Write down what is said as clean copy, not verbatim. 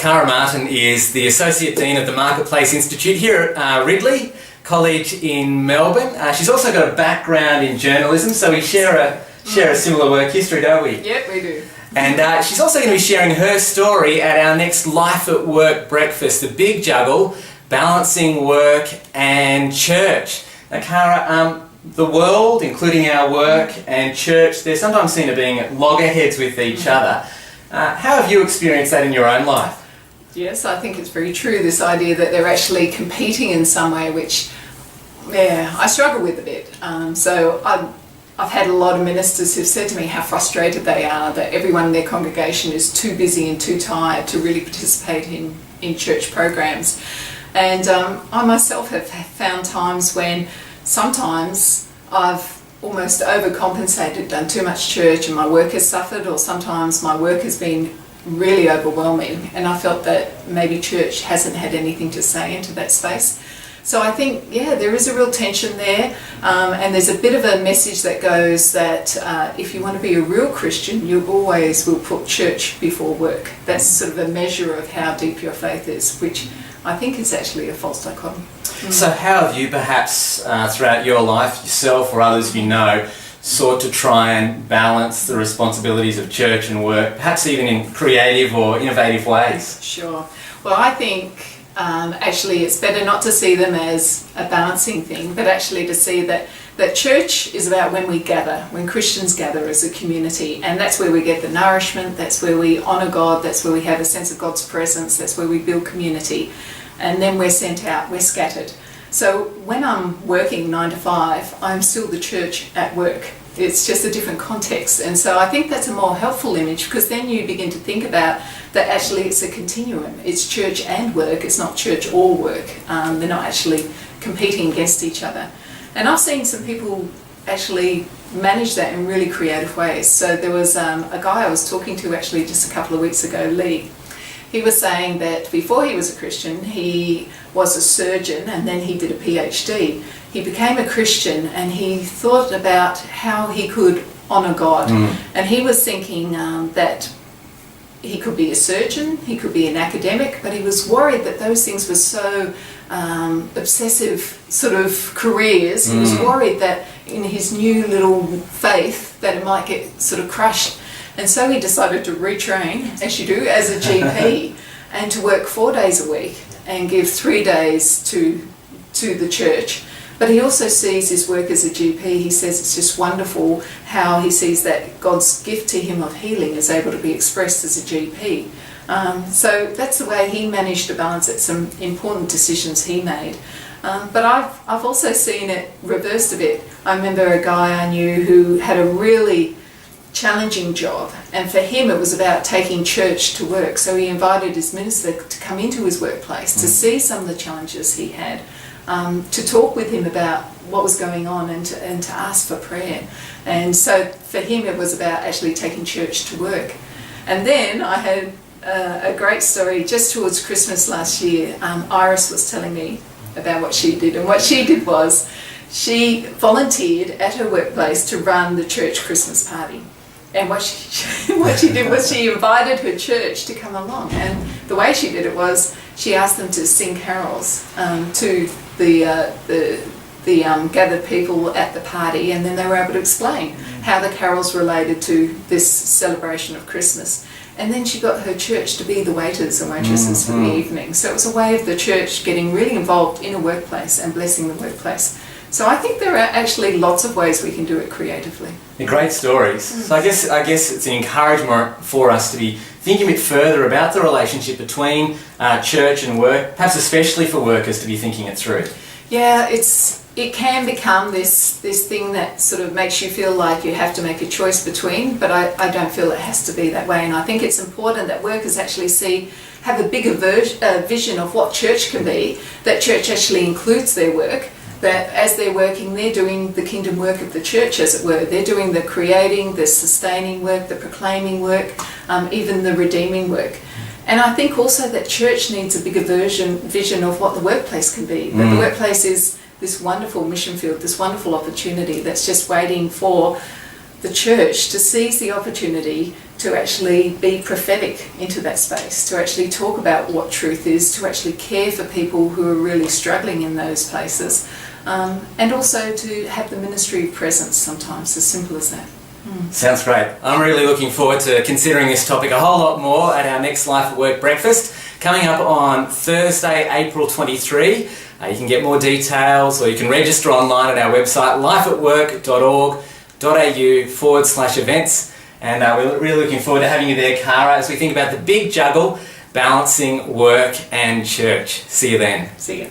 Cara Martin is the Associate Dean of the Marketplace Institute here at Ridley College in Melbourne. She's also got a background in journalism, so we share a similar work history, don't we? Yep, we do. And she's also going to be sharing her story at our next Life at Work breakfast, the big juggle, balancing work and church. Now, Cara, the world, including our work and church, they're sometimes seen as being at loggerheads with each other. How have you experienced that in your own life? Yes, I think it's very true, this idea that they're actually competing in some way, which, yeah, I struggle with a bit. So I've had a lot of ministers who've said to me how frustrated they are that everyone in their congregation is too busy and too tired to really participate in church programs. And I myself have found times when sometimes I've almost overcompensated, done too much church and my work has suffered, or sometimes my work has been really overwhelming and I felt that maybe church hasn't had anything to say into that space. So I think, yeah, there is a real tension there, and there's a bit of a message that goes that if you want to be a real Christian, you always will put church before work. That's sort of a measure of how deep your faith is, which I think is actually a false dichotomy. So how have you perhaps throughout your life, yourself or others you know, sought to try and balance the responsibilities of church and work, perhaps even in creative or innovative ways? Sure. Well, I think actually it's better not to see them as a balancing thing, but actually to see that church is about when we gather, when Christians gather as a community, and that's where we get the nourishment, that's where we honour God, that's where we have a sense of God's presence, that's where we build community, and then we're sent out, we're scattered. So when I'm working 9 to 5, I'm still the church at work. It's just a different context, and so I think that's a more helpful image, because then you begin to think about that actually it's a continuum. It's church and work, it's not church or work. They're not actually competing against each other. And I've seen some people actually manage that in really creative ways. So there was a guy I was talking to actually just a couple of weeks ago, Lee. He was saying that before he was a Christian, he was a surgeon and then he did a PhD. He became a Christian and he thought about how he could honour God. And he was thinking that he could be a surgeon, he could be an academic, but he was worried that those things were so obsessive sort of careers. He was worried that in his new little faith that it might get sort of crushed. And so he decided to retrain, as you do, as a GP, and to work 4 days a week and give 3 days to the church. But he also sees his work as a GP, he says it's just wonderful how he sees that God's gift to him of healing is able to be expressed as a GP. So that's the way he managed to balance it, some important decisions he made. But I've also seen it reversed a bit. I remember a guy I knew who had a really challenging job, and for him it was about taking church to work. So he invited his minister to come into his workplace to see some of the challenges he had, to talk with him about what was going on and to ask for prayer. And so for him it was about actually taking church to work. And then I had a great story just towards Christmas last year. Iris was telling me about what she did, and what she did was she volunteered at her workplace to run the church Christmas party. And what she did was she invited her church to come along, and the way she did it was she asked them to sing carols to the gathered people at the party, and then they were able to explain how the carols related to this celebration of Christmas. And then she got her church to be the waiters and waitresses for the evening. So it was a way of the church getting really involved in a workplace and blessing the workplace. So I think there are actually lots of ways we can do it creatively. They're great stories. So I guess it's an encouragement for us to be thinking a bit further about the relationship between church and work, perhaps especially for workers to be thinking it through. Yeah, it can become this thing that sort of makes you feel like you have to make a choice between, but I don't feel it has to be that way. And I think it's important that workers actually have a bigger vision of what church can be, that church actually includes their work, that as they're working, they're doing the kingdom work of the church, as it were. They're doing the creating, the sustaining work, the proclaiming work, even the redeeming work. And I think also that church needs a bigger vision of what the workplace can be. That the workplace is this wonderful mission field, this wonderful opportunity that's just waiting for the church to seize the opportunity to actually be prophetic into that space, to actually talk about what truth is, to actually care for people who are really struggling in those places, and also to have the ministry of presence sometimes, as simple as that. Sounds great. I'm really looking forward to considering this topic a whole lot more at our next Life at Work breakfast, coming up on Thursday, April 23. You can get more details, or you can register online at our website, lifeatwork.org.au/events. And we're really looking forward to having you there, Cara, as we think about the big juggle, balancing work and church. See you then. See you.